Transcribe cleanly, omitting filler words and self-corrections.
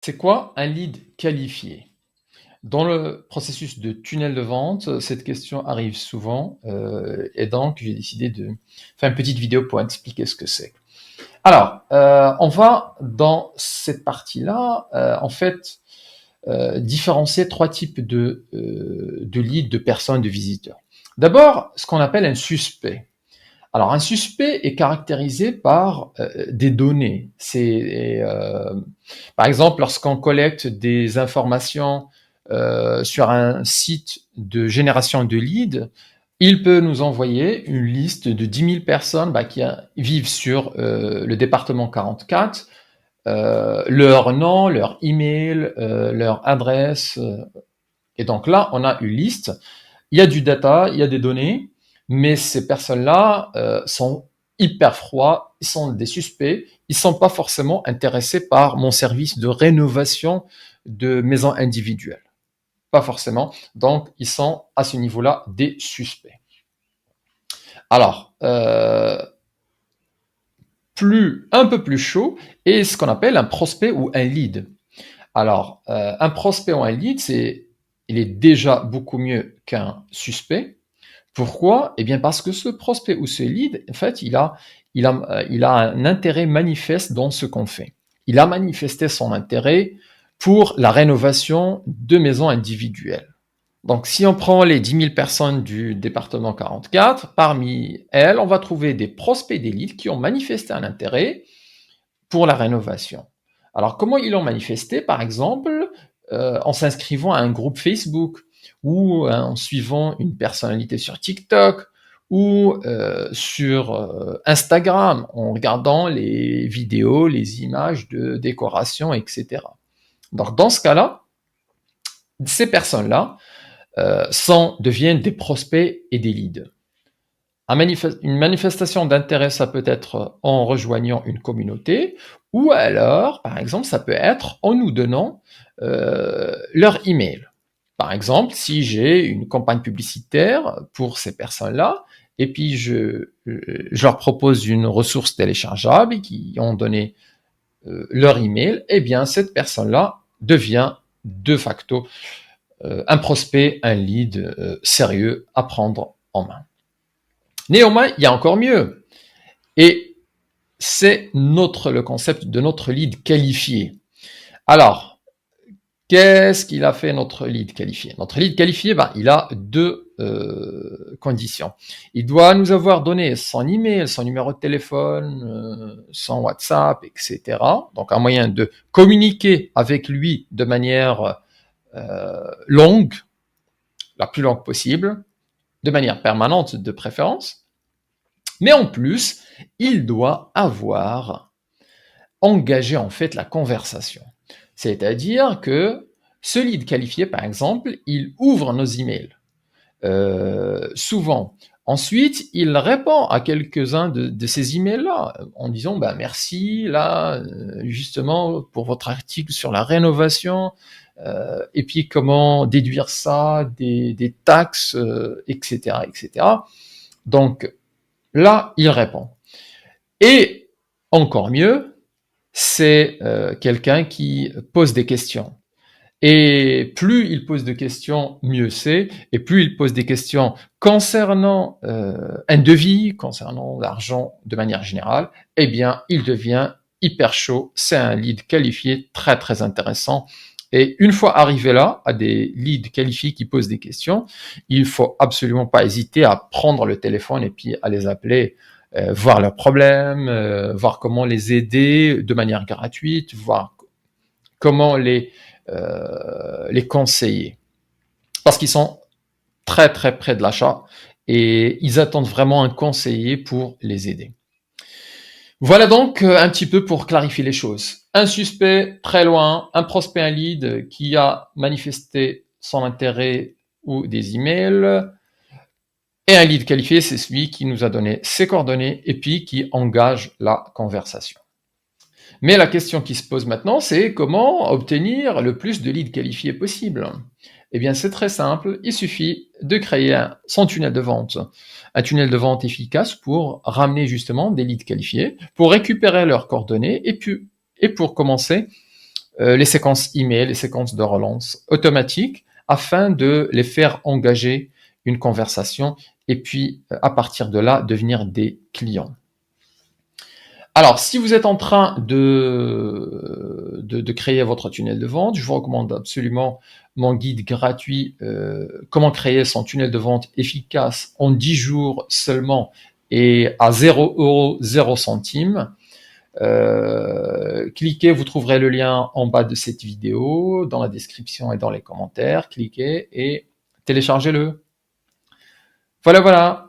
C'est quoi un lead qualifié? Dans le processus de tunnel de vente, cette question arrive souvent et donc j'ai décidé de faire une petite vidéo pour expliquer ce que c'est. Alors, on va dans cette partie-là, en fait, différencier trois types de leads, de personnes, de visiteurs. D'abord, ce qu'on appelle un suspect. Alors, un suspect est caractérisé par des données. Par exemple, lorsqu'on collecte des informations sur un site de génération de leads, il peut nous envoyer une liste de 10 000 personnes qui vivent sur le département 44, leur nom, leur email, leur adresse. Et donc là, on a une liste. Il y a du data, il y a des données, mais ces personnes-là sont hyper froids, ils sont des suspects, ils sont pas forcément intéressés par mon service de rénovation de maisons individuelles. Pas forcément. Donc, ils sont à ce niveau-là des suspects. Alors, un peu plus chaud est ce qu'on appelle un prospect ou un lead. Alors, un prospect ou un lead, il est déjà beaucoup mieux qu'un suspect. Pourquoi? Eh bien, parce que ce prospect ou ce lead, en fait, il a un intérêt manifeste dans ce qu'on fait. Il a manifesté son intérêt pour la rénovation de maisons individuelles. Donc, si on prend les 10 000 personnes du département 44, parmi elles, on va trouver des prospects des leads qui ont manifesté un intérêt pour la rénovation. Alors, comment ils l'ont manifesté? Par exemple, en s'inscrivant à un groupe Facebook ou en suivant une personnalité sur TikTok ou sur Instagram, en regardant les vidéos, les images de décoration, etc. Donc, dans ce cas-là, ces personnes-là deviennent des prospects et des leads. Une manifestation d'intérêt, ça peut être en rejoignant une communauté, ou alors, par exemple, ça peut être en nous donnant leur email. Par exemple, si j'ai une campagne publicitaire pour ces personnes-là, et puis je leur propose une ressource téléchargeable et qui ont donné leur email, eh bien, cette personne-là devient de facto un prospect, un lead sérieux à prendre en main. Néanmoins, il y a encore mieux. Et c'est le concept de notre lead qualifié. Alors, qu'est-ce qu'il a fait notre lead qualifié? Notre lead qualifié, il a deux conditions. Il doit nous avoir donné son email, son numéro de téléphone, son WhatsApp, etc. Donc un moyen de communiquer avec lui de manière longue, la plus longue possible, de manière permanente de préférence. Mais en plus, il doit avoir engagé en fait la conversation. C'est-à-dire que ce lead qualifié, par exemple, il ouvre nos emails souvent. Ensuite, il répond à quelques-uns de ces emails-là en disant merci là justement pour votre article sur la rénovation et puis comment déduire ça des taxes, etc., etc. Donc là, il répond. Et encore mieux, c'est quelqu'un qui pose des questions. Et plus il pose de questions, mieux c'est. Et plus il pose des questions concernant un devis, concernant l'argent de manière générale, eh bien, il devient hyper chaud. C'est un lead qualifié très très intéressant. Et une fois arrivé là, à des leads qualifiés qui posent des questions, il faut absolument pas hésiter à prendre le téléphone et puis à les appeler, voir leurs problèmes, voir comment les aider de manière gratuite, voir comment les conseiller. Parce qu'ils sont très très près de l'achat et ils attendent vraiment un conseiller pour les aider. Voilà donc un petit peu pour clarifier les choses. Un suspect très loin, un prospect, un lead qui a manifesté son intérêt ou des emails, et un lead qualifié, c'est celui qui nous a donné ses coordonnées et puis qui engage la conversation. Mais la question qui se pose maintenant, c'est comment obtenir le plus de leads qualifiés possible? Eh bien, c'est très simple, il suffit de créer son tunnel de vente. Un tunnel de vente efficace pour ramener justement des leads qualifiés, pour récupérer leurs coordonnées et pour commencer les séquences email, les séquences de relance automatiques afin de les faire engager une conversation et puis à partir de là devenir des clients. Alors, si vous êtes en train de créer votre tunnel de vente, je vous recommande absolument mon guide gratuit comment créer son tunnel de vente efficace en 10 jours seulement et à 0 euros 0 centimes. Cliquez, vous trouverez le lien en bas de cette vidéo, dans la description et dans les commentaires. Cliquez et téléchargez-le. Voilà, voilà.